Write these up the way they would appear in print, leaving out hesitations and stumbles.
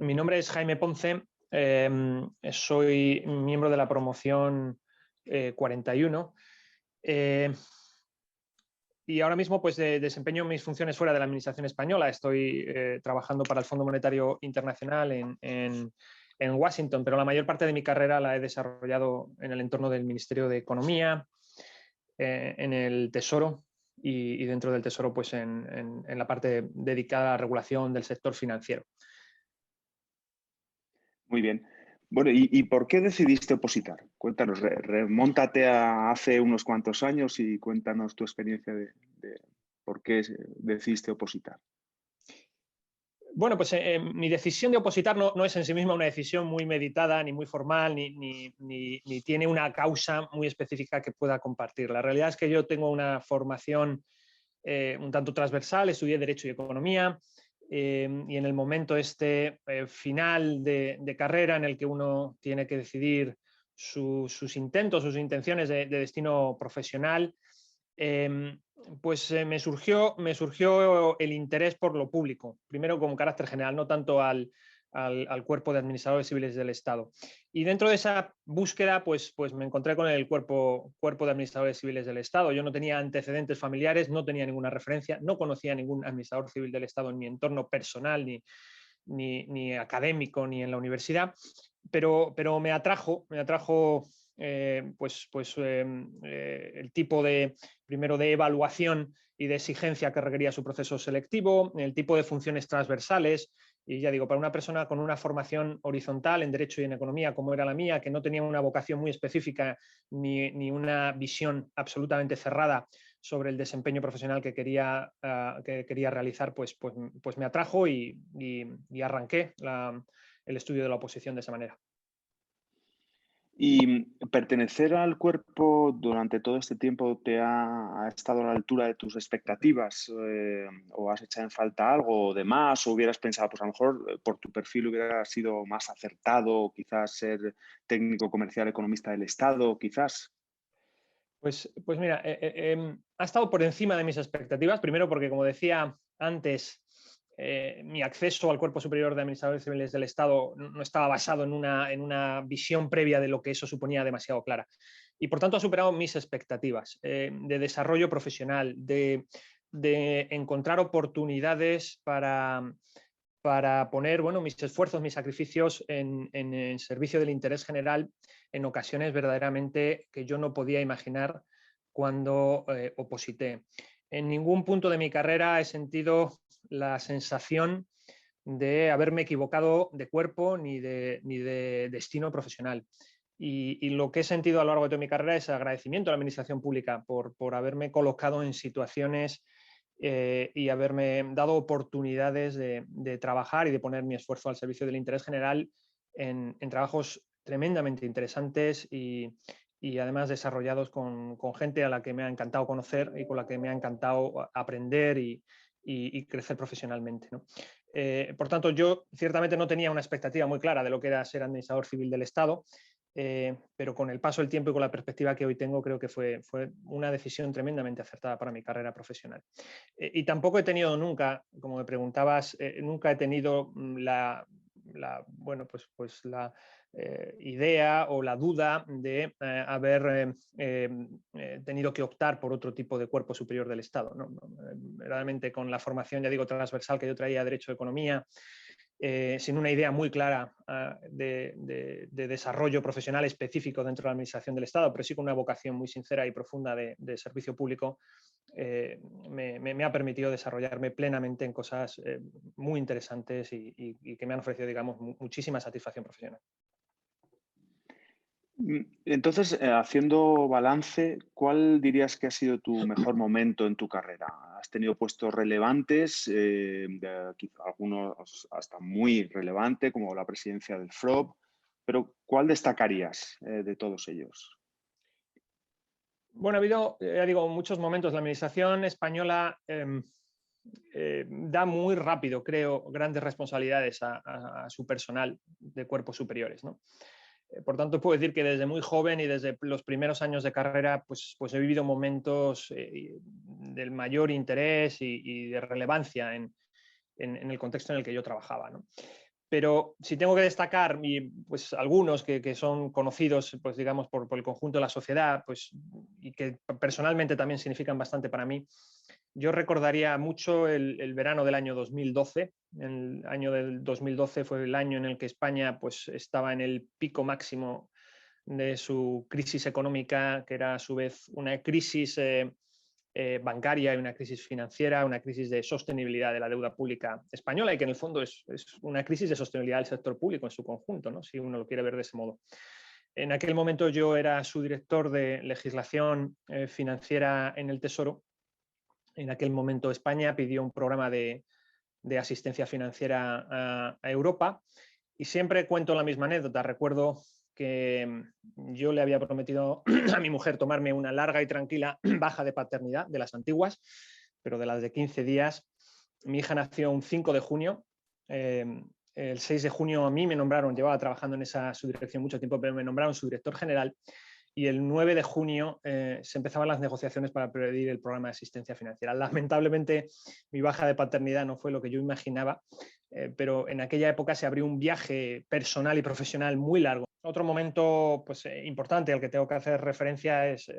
Mi nombre es Jaime Ponce, soy miembro de la promoción 41 y ahora mismo pues, desempeño mis funciones fuera de la Administración española. Estoy trabajando para el Fondo Monetario Internacional en Washington, pero la mayor parte de mi carrera la he desarrollado en el entorno del Ministerio de Economía, en el Tesoro y dentro del Tesoro pues, en la parte dedicada a la regulación del sector financiero. Muy bien. Bueno, ¿y por qué decidiste opositar? Cuéntanos, remóntate a hace unos cuantos años y cuéntanos tu experiencia de por qué decidiste opositar. Bueno, pues mi decisión de opositar no es en sí misma una decisión muy meditada, ni muy formal, ni tiene una causa muy específica que pueda compartir. La realidad es que yo tengo una formación un tanto transversal, estudié Derecho y Economía, y en el momento final de carrera en el que uno tiene que decidir sus intentos, sus intenciones de destino profesional, pues me surgió el interés por lo público, primero con carácter general, no tanto al cuerpo de administradores civiles del Estado. Y dentro de esa búsqueda, pues me encontré con el cuerpo de administradores civiles del Estado. Yo no tenía antecedentes familiares, no tenía ninguna referencia, no conocía a ningún administrador civil del Estado en mi entorno personal, ni académico, ni en la universidad, pero me atrajo el tipo primero de evaluación y de exigencia que requería su proceso selectivo, el tipo de funciones transversales. Y ya digo, para una persona con una formación horizontal en Derecho y en Economía, como era la mía, que no tenía una vocación muy específica ni una visión absolutamente cerrada sobre el desempeño profesional que quería realizar, pues me atrajo y arranqué el estudio de la oposición de esa manera. ¿Y pertenecer al cuerpo durante todo este tiempo te ha estado a la altura de tus expectativas? ¿O has echado en falta algo de más? ¿O hubieras pensado, pues a lo mejor por tu perfil hubiera sido más acertado, quizás ser técnico comercial economista del Estado, quizás? Pues mira, ha estado por encima de mis expectativas, primero porque, como decía antes, mi acceso al Cuerpo Superior de Administradores Civiles del Estado no estaba basado en una visión previa de lo que eso suponía demasiado clara. Y por tanto ha superado mis expectativas de desarrollo profesional, de encontrar oportunidades para poner mis esfuerzos, mis sacrificios en el servicio del interés general en ocasiones verdaderamente que yo no podía imaginar cuando oposité. En ningún punto de mi carrera he sentido la sensación de haberme equivocado de cuerpo ni de destino profesional. Y lo que he sentido a lo largo de toda mi carrera es agradecimiento a la Administración Pública por haberme colocado en situaciones y haberme dado oportunidades de trabajar y de poner mi esfuerzo al servicio del interés general en trabajos tremendamente interesantes y además desarrollados con gente a la que me ha encantado conocer y con la que me ha encantado aprender y crecer profesionalmente, ¿no? Por tanto, yo ciertamente no tenía una expectativa muy clara de lo que era ser administrador civil del Estado, pero con el paso del tiempo y con la perspectiva que hoy tengo, creo que fue una decisión tremendamente acertada para mi carrera profesional. Y tampoco he tenido nunca, como me preguntabas, nunca he tenido la idea o la duda de haber tenido que optar por otro tipo de cuerpo superior del Estado, ¿no? Realmente con la formación, ya digo, transversal que yo traía, Derecho de Economía, sin una idea muy clara de desarrollo profesional específico dentro de la Administración del Estado, pero sí con una vocación muy sincera y profunda de servicio público, me ha permitido desarrollarme plenamente en cosas muy interesantes y que me han ofrecido, digamos, muchísima satisfacción profesional. Entonces, haciendo balance, ¿cuál dirías que ha sido tu mejor momento en tu carrera? ¿Has tenido puestos relevantes, quizá algunos hasta muy relevante, como la presidencia del FROB, pero ¿cuál destacarías de todos ellos? Bueno, ha habido, ya digo, muchos momentos. La Administración española da muy rápido, creo, grandes responsabilidades a su personal de cuerpos superiores, ¿no? Por tanto, puedo decir que desde muy joven y desde los primeros años de carrera, pues he vivido momentos del mayor interés y de relevancia en el contexto en el que yo trabajaba, ¿no? Pero si tengo que destacar pues, algunos que son conocidos, pues, digamos, por el conjunto de la sociedad, pues, y que personalmente también significan bastante para mí, yo recordaría mucho el verano del año 2012. El año del 2012 fue el año en el que España, pues, estaba en el pico máximo de su crisis económica, que era a su vez una crisis bancaria y una crisis financiera, una crisis de sostenibilidad de la deuda pública española, y que en el fondo es una crisis de sostenibilidad del sector público en su conjunto, ¿no? Si uno lo quiere ver de ese modo. En aquel momento yo era subdirector de legislación financiera en el Tesoro. En aquel momento España pidió un programa de asistencia financiera a Europa, y siempre cuento la misma anécdota. Recuerdo que yo le había prometido a mi mujer tomarme una larga y tranquila baja de paternidad, de las antiguas, pero de las de 15 días. Mi hija nació un 5 de junio. El 6 de junio a mí me nombraron, llevaba trabajando en esa subdirección mucho tiempo, pero me nombraron subdirector general. Y el 9 de junio se empezaban las negociaciones para pedir el programa de asistencia financiera. Lamentablemente, mi baja de paternidad no fue lo que yo imaginaba, pero en aquella época se abrió un viaje personal y profesional muy largo. Otro momento, pues, importante al que tengo que hacer referencia es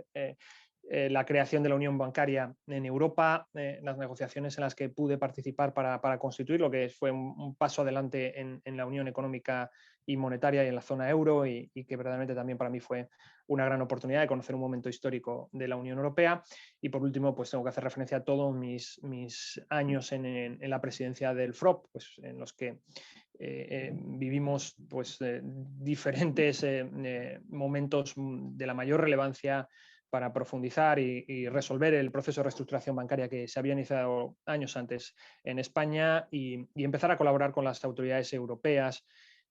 la creación de la Unión Bancaria en Europa, las negociaciones en las que pude participar para constituir lo que fue un paso adelante en la Unión Económica y Monetaria y en la zona euro, y que verdaderamente también para mí fue una gran oportunidad de conocer un momento histórico de la Unión Europea. Y por último, pues tengo que hacer referencia a todos mis años en la presidencia del FROP, pues, en los que vivimos, pues, diferentes momentos de la mayor relevancia para profundizar y resolver el proceso de reestructuración bancaria que se había iniciado años antes en España, y empezar a colaborar con las autoridades europeas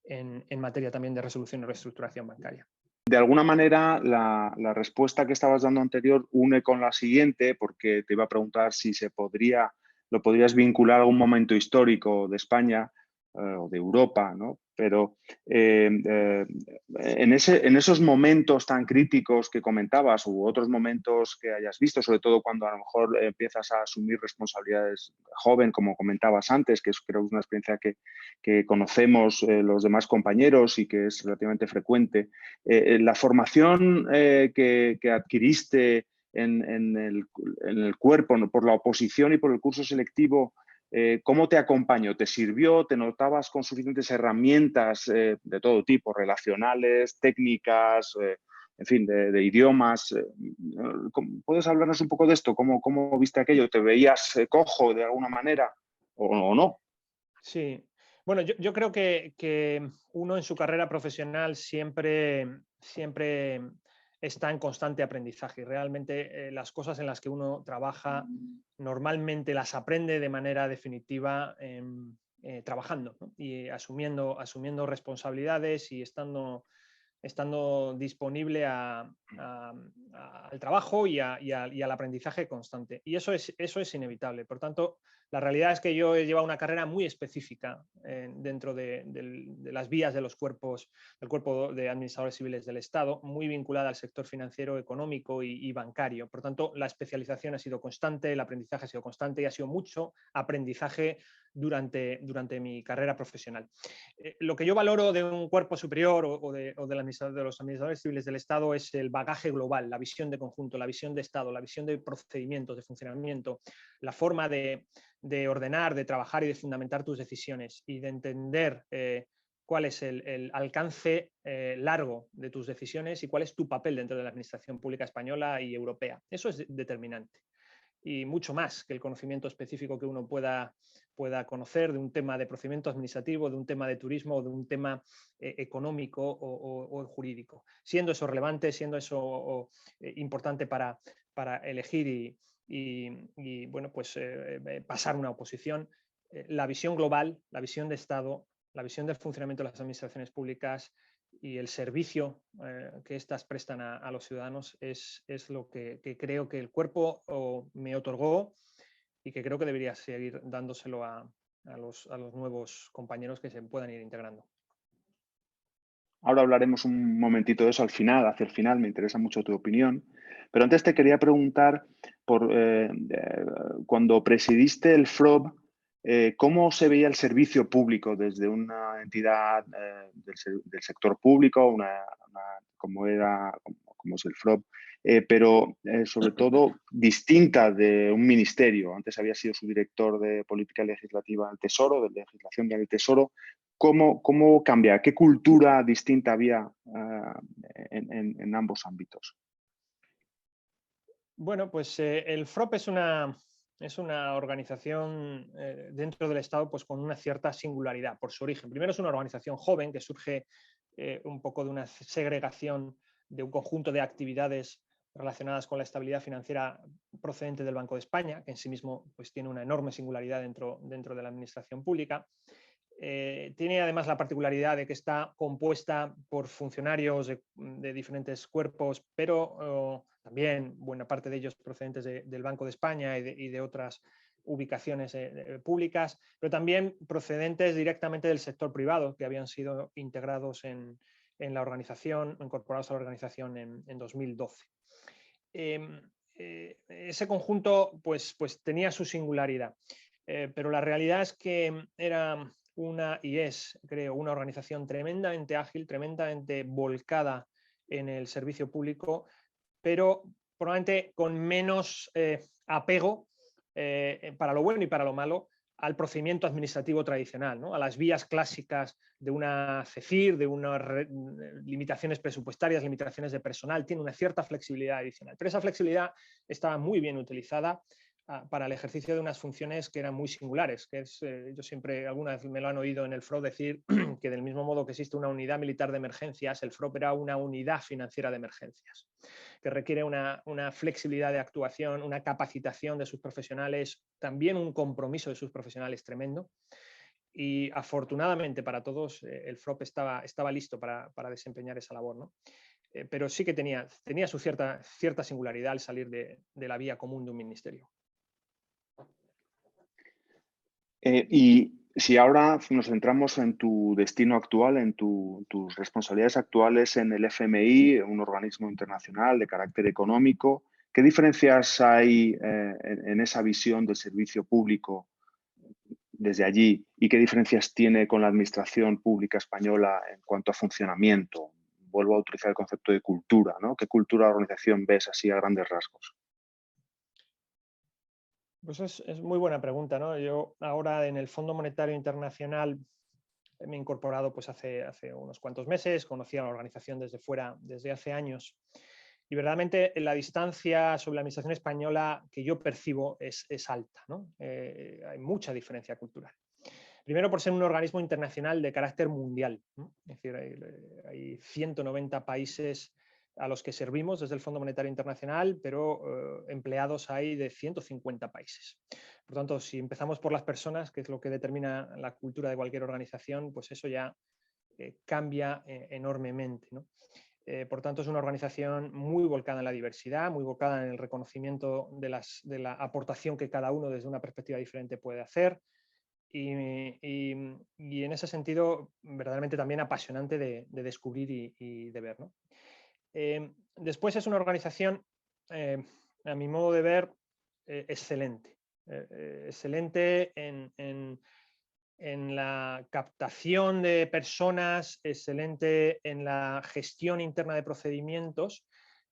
en materia también de resolución y reestructuración bancaria. De alguna manera, la respuesta que estabas dando anterior une con la siguiente, porque te iba a preguntar si lo podrías vincular a un momento histórico de España o de Europa, ¿no? Pero en esos momentos tan críticos que comentabas, u otros momentos que hayas visto, sobre todo cuando a lo mejor empiezas a asumir responsabilidades joven, como comentabas antes, que creo que es una experiencia que conocemos los demás compañeros y que es relativamente frecuente. La formación que adquiriste en el cuerpo, ¿no?, por la oposición y por el curso selectivo, ¿cómo te acompañó? ¿Te sirvió? ¿Te notabas con suficientes herramientas de todo tipo, relacionales, técnicas, en fin, de idiomas? ¿Puedes hablarnos un poco de esto? ¿Cómo viste aquello? ¿Te veías cojo de alguna manera o no? Sí, bueno, yo creo que uno en su carrera profesional siempre está en constante aprendizaje. Realmente las cosas en las que uno trabaja normalmente las aprende de manera definitiva trabajando, ¿no? Y asumiendo responsabilidades y estando disponible al trabajo y al aprendizaje constante. Y eso es inevitable. Por tanto, la realidad es que yo he llevado una carrera muy específica dentro de las vías de del cuerpo de administradores civiles del Estado, muy vinculada al sector financiero, económico y bancario. Por tanto, la especialización ha sido constante, el aprendizaje ha sido constante y ha sido mucho aprendizaje durante mi carrera profesional. Lo que yo valoro de un cuerpo superior o de los administradores civiles del Estado es el bagaje global, la visión de conjunto, la visión de Estado, la visión de procedimientos, de funcionamiento, la forma de ordenar, de trabajar y de fundamentar tus decisiones, y de entender cuál es el alcance largo de tus decisiones y cuál es tu papel dentro de la administración pública española y europea. Eso es determinante. Y mucho más que el conocimiento específico que uno pueda conocer de un tema de procedimiento administrativo, de un tema de turismo o de un tema económico o jurídico. Siendo eso relevante, siendo eso importante para elegir y bueno, pues pasar una oposición, la visión global, la visión de Estado, la visión del funcionamiento de las administraciones públicas y el servicio que éstas prestan a los ciudadanos es lo que creo que el cuerpo me otorgó, y que creo que debería seguir dándoselo a los nuevos compañeros que se puedan ir integrando. Ahora hablaremos un momentito de eso al final, hacia el final, me interesa mucho tu opinión. Pero antes te quería preguntar, cuando presidiste el FROB, ¿cómo se veía el servicio público desde una entidad del sector público, como como es el FROB, pero sobre todo distinta de un ministerio? Antes había sido su director de política legislativa del Tesoro, de legislación del Tesoro. ¿Cómo cambia? ¿Qué cultura distinta había en ambos ámbitos? Bueno, pues el FROP es una organización dentro del Estado pues, con una cierta singularidad por su origen. Primero es una organización joven que surge un poco de una segregación de un conjunto de actividades relacionadas con la estabilidad financiera procedente del Banco de España, que en sí mismo pues, tiene una enorme singularidad dentro de la administración pública. Tiene además la particularidad de que está compuesta por funcionarios de diferentes cuerpos, pero también buena parte de ellos procedentes del Banco de España y de otras ubicaciones públicas, pero también procedentes directamente del sector privado, que habían sido integrados en la organización, incorporados a la organización en 2012. Ese conjunto pues tenía su singularidad, pero la realidad es que era creo, una organización tremendamente ágil, tremendamente volcada en el servicio público, pero probablemente con menos apego para lo bueno y para lo malo al procedimiento administrativo tradicional, ¿no? A las vías clásicas de una CECIR, de unas limitaciones presupuestarias, limitaciones de personal, tiene una cierta flexibilidad adicional. Pero esa flexibilidad estaba muy bien utilizada para el ejercicio de unas funciones que eran muy singulares, que es, yo siempre, alguna vez me lo han oído en el FROB decir que del mismo modo que existe una unidad militar de emergencias, el FROB era una unidad financiera de emergencias, que requiere una flexibilidad de actuación, una capacitación de sus profesionales, también un compromiso de sus profesionales tremendo. Y afortunadamente para todos, el FROB estaba listo para desempeñar esa labor, ¿no? Pero sí que tenía su cierta singularidad al salir de la vía común de un ministerio. Y si ahora nos centramos en tu destino actual, en tus responsabilidades actuales en el FMI, un organismo internacional de carácter económico, ¿qué diferencias hay en esa visión del servicio público desde allí y qué diferencias tiene con la administración pública española en cuanto a funcionamiento? Vuelvo a utilizar el concepto de cultura, ¿no? ¿Qué cultura de organización ves así a grandes rasgos? Pues es muy buena pregunta, ¿no? Yo ahora en el Fondo Monetario Internacional me he incorporado pues hace unos cuantos meses, conocí a la organización desde fuera desde hace años y verdaderamente la distancia sobre la administración española que yo percibo es alta, ¿no? Hay mucha diferencia cultural. Primero por ser un organismo internacional de carácter mundial, ¿no? Es decir, hay 190 países a los que servimos desde el Fondo Monetario Internacional, pero empleados hay de 150 países. Por tanto, si empezamos por las personas, que es lo que determina la cultura de cualquier organización, pues eso ya cambia enormemente, ¿no? Por tanto, es una organización muy volcada en la diversidad, muy volcada en el reconocimiento de la aportación que cada uno desde una perspectiva diferente puede hacer. Y en ese sentido, verdaderamente también apasionante de descubrir y de ver, ¿no? Después es una organización, a mi modo de ver, excelente. Excelente en la captación de personas, excelente en la gestión interna de procedimientos,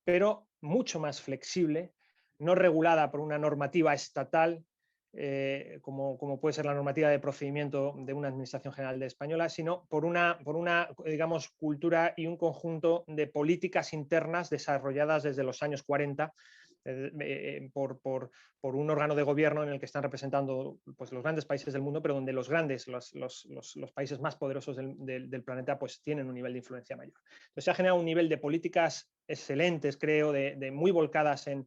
pero mucho más flexible, no regulada por una normativa estatal, como puede ser la normativa de procedimiento de una Administración General de Española, sino por una, digamos, cultura y un conjunto de políticas internas desarrolladas desde los años 40 por un órgano de gobierno en el que están representando pues, los grandes países del mundo, pero donde los países más poderosos del planeta pues, tienen un nivel de influencia mayor. Entonces se ha generado un nivel de políticas excelentes, creo, de muy volcadas en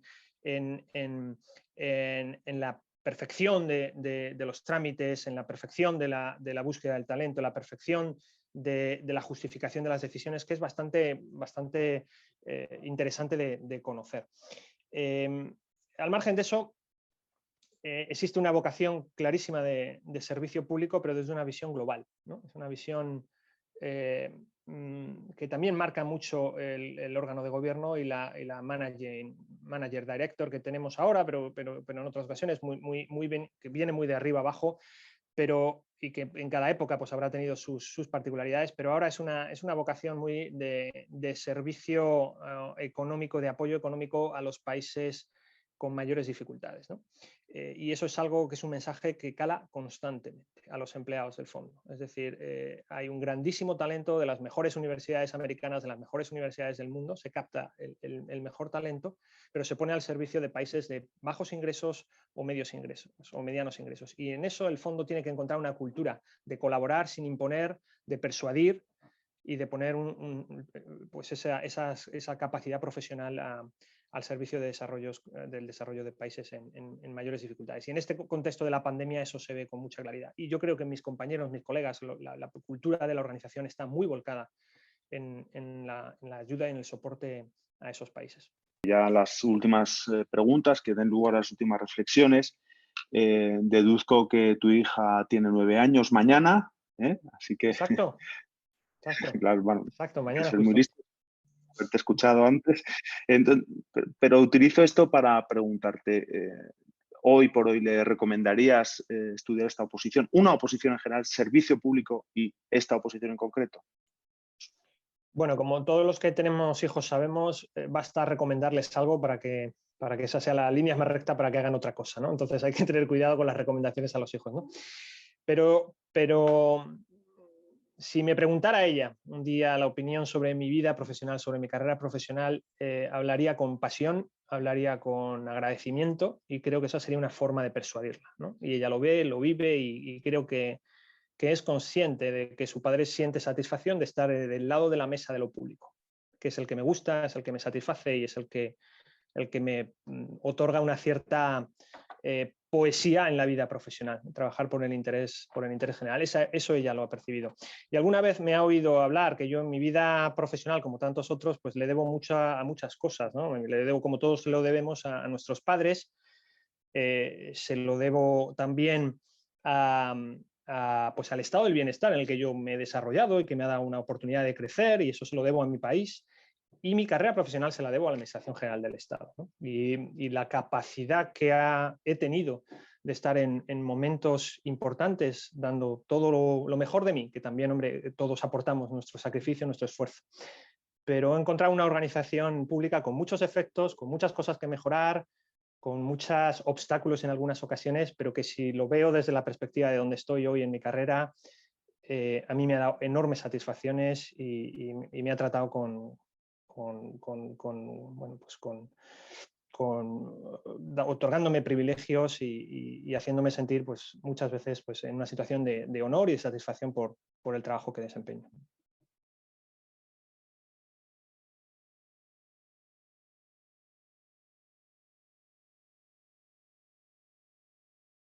la perfección de los trámites, en la perfección de la búsqueda del talento, la perfección de la justificación de las decisiones, que es bastante interesante de conocer. Al margen de eso, existe una vocación clarísima de servicio público, pero desde una visión global, ¿no? Es una visión que también marca mucho el órgano de gobierno y la manager director que tenemos ahora, pero en otras ocasiones que viene muy de arriba abajo, y que en cada época pues, habrá tenido sus particularidades, pero ahora es una vocación muy de servicio económico, de apoyo económico a los países con mayores dificultades, ¿no? Y eso es algo que es un mensaje que cala constantemente a los empleados del fondo. Es decir, hay un grandísimo talento de las mejores universidades americanas, de las mejores universidades del mundo, se capta el mejor talento, pero se pone al servicio de países de bajos ingresos o medios ingresos o medianos ingresos. Y en eso el fondo tiene que encontrar una cultura de colaborar sin imponer, de persuadir y de poner pues esa capacidad profesional al servicio de del desarrollo de países en mayores dificultades. Y en este contexto de la pandemia eso se ve con mucha claridad. Y yo creo que mis compañeros, mis colegas, la cultura de la organización está muy volcada en la ayuda y en el soporte a esos países. Ya las últimas preguntas que den lugar a las últimas reflexiones. Deduzco que tu hija tiene 9 años mañana, así que... Exacto. Exacto. Claro, bueno, Exacto, hay que mañana ser muy justo. listo, haberte escuchado antes. Entonces, pero utilizo esto para preguntarte, hoy por hoy le recomendarías estudiar esta oposición, una oposición en general, servicio público y esta oposición en concreto? Bueno, como todos los que tenemos hijos sabemos, basta recomendarles algo para que esa sea la línea más recta para que hagan otra cosa, ¿no? Entonces hay que tener cuidado con las recomendaciones a los hijos, ¿no? Pero si me preguntara ella un día la opinión sobre mi vida profesional, sobre mi carrera profesional, hablaría con pasión, hablaría con agradecimiento y creo que esa sería una forma de persuadirla, ¿no? Y ella lo ve, lo vive y creo que es consciente de que su padre siente satisfacción de estar del lado de la mesa de lo público, que es el que me gusta, es el que me satisface y es el que me otorga una cierta poesía en la vida profesional, trabajar por el interés general. Eso ella lo ha percibido. Y alguna vez me ha oído hablar que yo en mi vida profesional, como tantos otros, pues le debo a muchas cosas, ¿no? Le debo, como todos lo debemos, a nuestros padres, se lo debo también pues al estado del bienestar en el que yo me he desarrollado y que me ha dado una oportunidad de crecer, y eso se lo debo a mi país. Y mi carrera profesional se la debo a la Administración General del Estado, ¿no? Y la capacidad que he tenido de estar en momentos importantes dando todo lo mejor de mí, que también, hombre, todos aportamos nuestro sacrificio, nuestro esfuerzo. Pero he encontrado una organización pública con muchos efectos, con muchas cosas que mejorar, con muchos obstáculos en algunas ocasiones, pero que si lo veo desde la perspectiva de donde estoy hoy en mi carrera, a mí me ha dado enormes satisfacciones y me ha tratado otorgándome privilegios y haciéndome sentir pues, muchas veces pues, en una situación de honor y de satisfacción por el trabajo que desempeño.